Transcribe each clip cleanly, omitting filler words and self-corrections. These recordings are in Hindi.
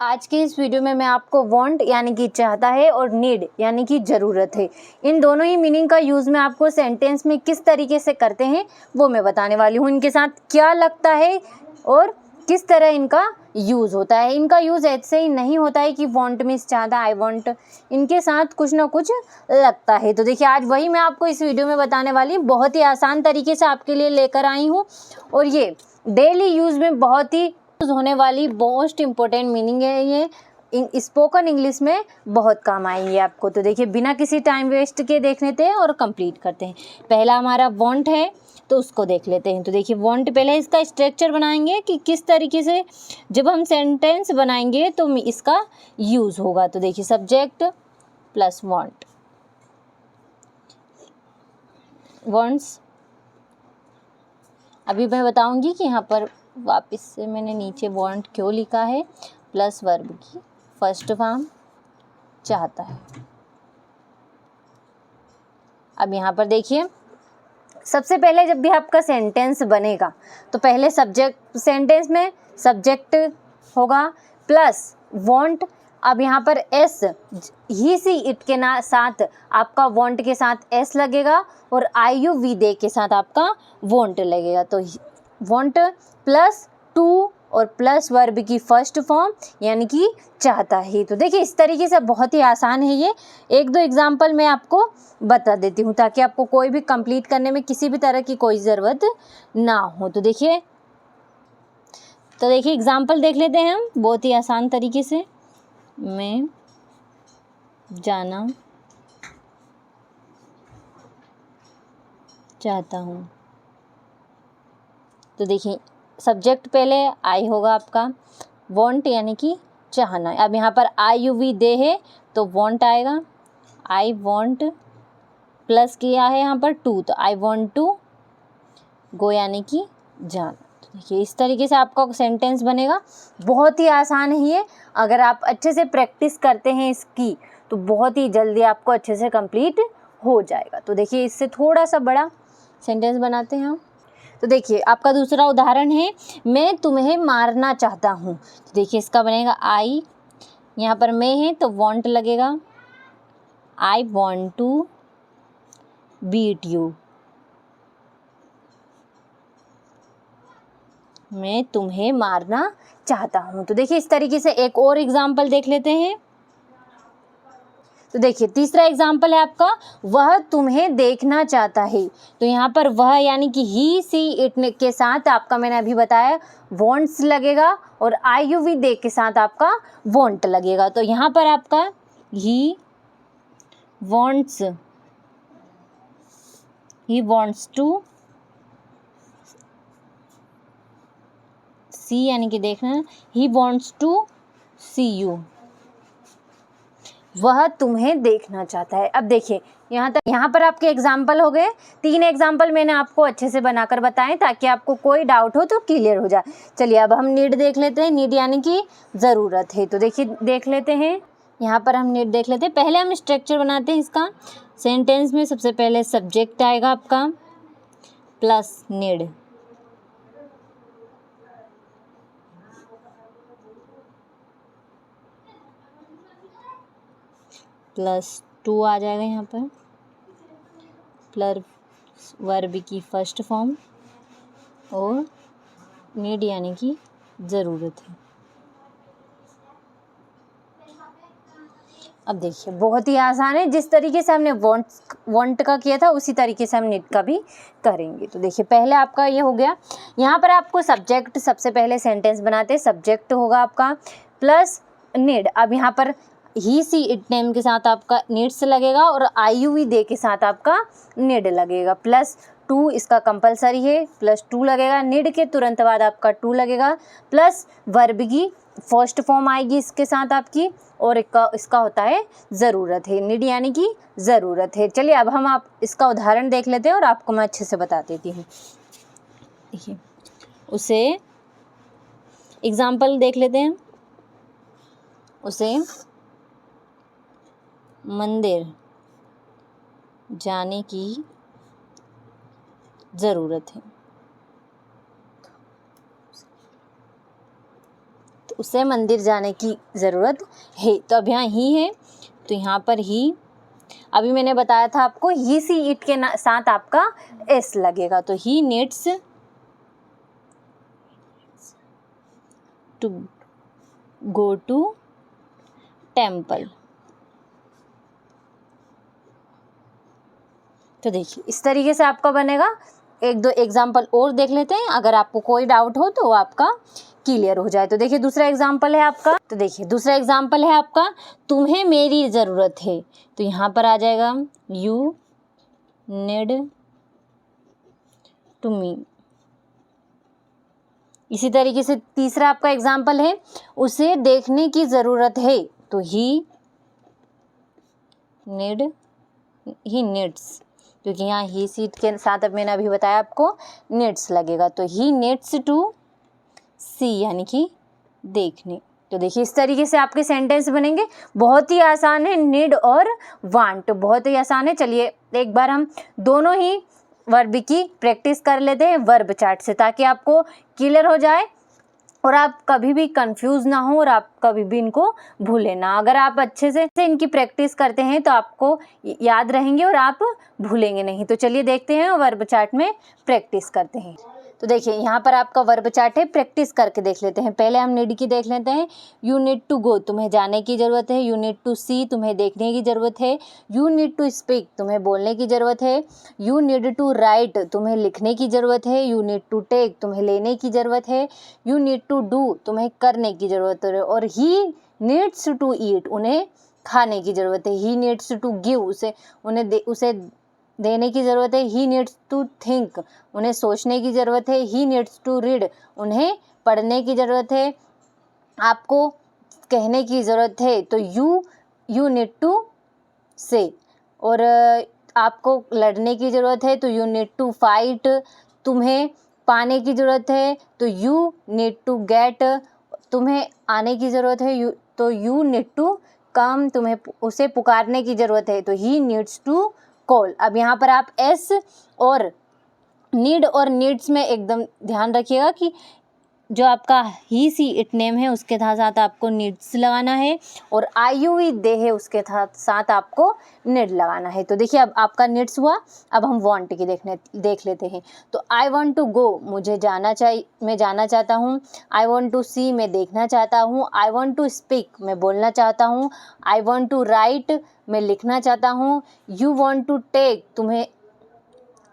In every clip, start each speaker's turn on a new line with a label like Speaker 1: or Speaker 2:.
Speaker 1: आज के इस वीडियो में मैं आपको वांट यानी कि चाहता है और नीड यानी कि ज़रूरत है, इन दोनों ही मीनिंग का यूज़ मैं आपको सेंटेंस में किस तरीके से करते हैं वो मैं बताने वाली हूँ। इनके साथ क्या लगता है और किस तरह इनका यूज़ होता है। इनका यूज़ ऐसे ही नहीं होता है कि वांट मीन्स चाहता, आई वांट, इनके साथ कुछ ना कुछ लगता है। तो देखिए आज वही मैं आपको इस वीडियो में बताने वाली हूँ, बहुत ही आसान तरीके से आपके लिए लेकर आई हूँ और ये डेली यूज़ में बहुत ही होने वाली मोस्ट इम्पोर्टेंट मीनिंग है। ये स्पोकन इंग्लिश में बहुत काम आएंगे आपको। तो देखिए बिना किसी टाइम वेस्ट के देख लेते हैं और कंप्लीट करते हैं। पहला हमारा वांट है तो उसको देख लेते हैं। तो देखिए वांट, पहले इसका स्ट्रक्चर बनाएंगे कि किस तरीके से जब हम सेंटेंस बनाएंगे तो इसका यूज़ होगा। तो देखिए सब्जेक्ट प्लस वांट, वांट्स। अभी मैं बताऊंगी कि यहाँ पर वापस से मैंने नीचे वांट क्यों लिखा है, प्लस वर्ब की फर्स्ट फॉर्म चाहता है। अब यहाँ पर देखिए सबसे पहले जब भी आपका सेंटेंस बनेगा तो पहले सब्जेक्ट, सेंटेंस में सब्जेक्ट होगा प्लस वांट। अब यहाँ पर एस, ही सी इट के साथ आपका वांट के साथ एस लगेगा और आई यू वी दे के साथ आपका वांट लगेगा। तो वांट प्लस टू और प्लस वर्ब की फर्स्ट फॉर्म यानी कि चाहता है। तो देखिए इस तरीके से बहुत ही आसान है ये। एक दो एग्जाम्पल मैं आपको बता देती हूँ ताकि आपको कोई भी कंप्लीट करने में किसी भी तरह की कोई ज़रूरत ना हो। तो देखिए एग्जाम्पल देख लेते हैं हम बहुत ही आसान तरीके से। मैं जाना चाहता हूँ। तो देखिए सब्जेक्ट पहले आई होगा आपका, वांट यानी कि चाहना। अब यहाँ पर आई यू वी दे है तो वांट आएगा, आई वांट प्लस किया है यहाँ पर टू तो आई वांट टू गो यानी कि जाना। तो देखिए इस तरीके से आपका सेंटेंस बनेगा। बहुत ही आसान है ये। अगर आप अच्छे से प्रैक्टिस करते हैं इसकी तो बहुत ही जल्दी आपको अच्छे से कंप्लीट हो जाएगा। तो देखिए इससे थोड़ा सा बड़ा सेंटेंस बनाते हैं हम। तो देखिए आपका दूसरा उदाहरण है, मैं तुम्हें मारना चाहता हूँ। तो देखिए इसका बनेगा आई, यहाँ पर मैं है तो वांट लगेगा, I want to beat you, मैं तुम्हें मारना चाहता हूँ। तो देखिए इस तरीके से एक और एग्जाम्पल देख लेते हैं। तो देखिए तीसरा एग्जाम्पल है आपका, वह तुम्हें देखना चाहता है। तो यहाँ पर वह यानी कि ही सी इट के साथ आपका मैंने अभी बताया वांट्स लगेगा और आई यू वी दे के साथ आपका वांट लगेगा। तो यहाँ पर आपका ही वांट्स टू सी यानी कि देखना, he wants to see you, वह तुम्हें देखना चाहता है। अब देखिए यहाँ पर आपके एग्जाम्पल हो गए। 3 एग्जाम्पल मैंने आपको अच्छे से बनाकर बताएं ताकि आपको कोई डाउट हो तो क्लियर हो जाए। चलिए अब हम नीड देख लेते हैं। नीड यानी कि ज़रूरत है। तो देखिए देख लेते हैं, यहाँ पर हम नीड देख लेते हैं। पहले हम स्ट्रक्चर बनाते हैं इसका। सेंटेंस में सबसे पहले सब्जेक्ट आएगा आपका प्लस नीड, प्लस टू आ जाएगा यहाँ पर, प्लस वर्ब की फर्स्ट फॉर्म और नीड यानी कि ज़रूरत है। अब देखिए बहुत ही आसान है। जिस तरीके से हमने वांट का किया था उसी तरीके से हम नीड का भी करेंगे। तो देखिए पहले आपका ये हो गया। यहाँ पर आपको सब्जेक्ट, सबसे पहले सेंटेंस बनाते हैं, सब्जेक्ट होगा आपका प्लस नीड। अब यहाँ पर ही सी इट नेम के साथ आपका नीड्स लगेगा और आई यू वी दे के साथ आपका नीड लगेगा, प्लस टू इसका कंपलसरी है, प्लस टू लगेगा। नीड के तुरंत बाद आपका टू लगेगा, प्लस वर्ब की फर्स्ट फॉर्म आएगी इसके साथ आपकी और इसका होता है ज़रूरत है। नीड यानी कि ज़रूरत है। चलिए अब हम आप इसका उदाहरण देख लेते हैं और आपको मैं अच्छे से बता देती हूँ। देखिए उसे एग्जाम्पल देख लेते हैं। उसे मंदिर जाने की ज़रूरत है। तो उसे मंदिर जाने की ज़रूरत है। तो अब यहाँ ही है, तो यहाँ पर ही अभी मैंने बताया था आपको ही सी इट के साथ आपका एस लगेगा, तो he needs to go to temple. तो देखिए इस तरीके से आपका बनेगा। एक दो एग्जाम्पल और देख लेते हैं, अगर आपको कोई डाउट हो तो आपका क्लियर हो जाए। तो देखिए दूसरा एग्जाम्पल है आपका, तो देखिए दूसरा एग्जाम्पल है आपका, तुम्हें मेरी ज़रूरत है। तो यहाँ पर आ जाएगा यू नीड टू मी। इसी तरीके से तीसरा आपका एग्जाम्पल है, उसे देखने की ज़रूरत है। तो ही नीड्स, क्योंकि यहाँ ही सीट के साथ अब मैंने अभी बताया आपको नीड्स लगेगा, तो ही नीड्स टू सी यानी कि देखने। तो देखिए इस तरीके से आपके सेंटेंस बनेंगे। बहुत ही आसान है, नीड और वांट, बहुत ही आसान है। चलिए एक बार हम दोनों ही वर्ब की प्रैक्टिस कर लेते हैं वर्ब चार्ट से, ताकि आपको क्लियर हो जाए और आप कभी भी कंफ्यूज ना हो और आप कभी भी इनको भूलें ना। अगर आप अच्छे से इनकी प्रैक्टिस करते हैं तो आपको याद रहेंगे और आप भूलेंगे नहीं। तो चलिए देखते हैं वर्ब चार्ट में प्रैक्टिस करते हैं। तो देखिए यहाँ पर आपका वर्ब चार्ट है, प्रैक्टिस करके देख लेते हैं। पहले हम नीड की देख लेते हैं। यू नीड टू गो, तुम्हें जाने की ज़रूरत है। यू नीड टू सी, तुम्हें देखने की ज़रूरत है। यू नीड टू स्पीक, तुम्हें बोलने की ज़रूरत है। यू नीड टू राइट, तुम्हें लिखने की ज़रूरत है। यू नीड टू टेक, तुम्हें लेने की ज़रूरत है। यू नीड टू डू, तुम्हें करने की ज़रूरत है। और ही नीड्स टू ईट, उन्हें खाने की ज़रूरत है। ही नीड्स टू गिव, उसे देने की ज़रूरत है। ही नीड्स टू थिंक, उन्हें सोचने की ज़रूरत है। ही नीड्स टू रीड, उन्हें पढ़ने की ज़रूरत है। आपको कहने की ज़रूरत है, तो यू नीड टू से। और आपको लड़ने की ज़रूरत है, तो यू नीड टू फाइट। तुम्हें पाने की ज़रूरत है, तो यू नीड टू गेट। तुम्हें आने की ज़रूरत है, तो यू नीड टू कम। तुम्हें उसे पुकारने की ज़रूरत है, तो ही नीड्स टू कॉल। अब यहाँ पर आप एस और नीड और नीड्स में एकदम ध्यान रखिएगा कि जो आपका ही सी इट नेम है उसके साथ आपको नीड्स लगाना है, और आईयूवी दे है उसके साथ आपको नीड लगाना है। तो देखिए अब आपका नीड्स हुआ। अब हम वांट की देख लेते हैं। तो आई वांट टू गो, मुझे जाना चाहिए, मैं जाना चाहता हूँ। आई वांट टू सी, मैं देखना चाहता हूँ। आई वांट टू स्पीक, मैं बोलना चाहता हूँ। आई वांट टू राइट, मैं लिखना चाहता हूँ। यू वांट टू टेक,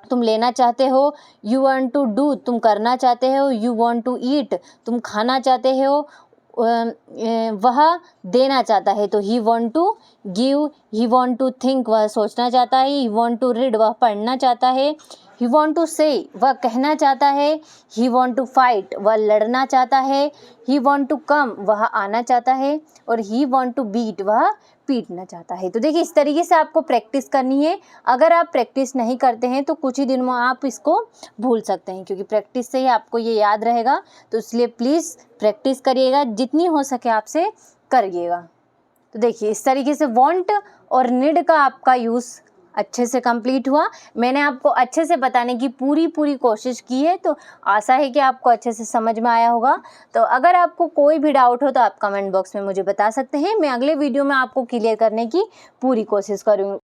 Speaker 1: तुम लेना चाहते हो। यू वांट टू डू, तुम करना चाहते हो। यू वांट टू ईट, तुम खाना चाहते हो। वह देना चाहता है, तो he want to give. He want to think, वह सोचना चाहता है। ही वांट टू रीड, वह पढ़ना चाहता है। ही वांट टू से, वह कहना चाहता है। ही वांट टू फाइट, वह लड़ना चाहता है। ही वांट टू कम, वह आना चाहता है। और ही वांट टू बीट, वह पीटना चाहता है। तो देखिए इस तरीके से आपको प्रैक्टिस करनी है। अगर आप प्रैक्टिस नहीं करते हैं तो कुछ ही दिन में आप इसको भूल सकते हैं, क्योंकि प्रैक्टिस से ही आपको ये याद रहेगा। तो इसलिए प्लीज़ प्रैक्टिस करिएगा, जितनी हो सके आपसे करिएगा। तो देखिए इस तरीके से वांट और नीड का आपका यूज़ अच्छे से कंप्लीट हुआ। मैंने आपको अच्छे से बताने की पूरी कोशिश की है, तो आशा है कि आपको अच्छे से समझ में आया होगा। तो अगर आपको कोई भी डाउट हो तो आप कमेंट बॉक्स में मुझे बता सकते हैं। मैं अगले वीडियो में आपको क्लियर करने की पूरी कोशिश करूँगी।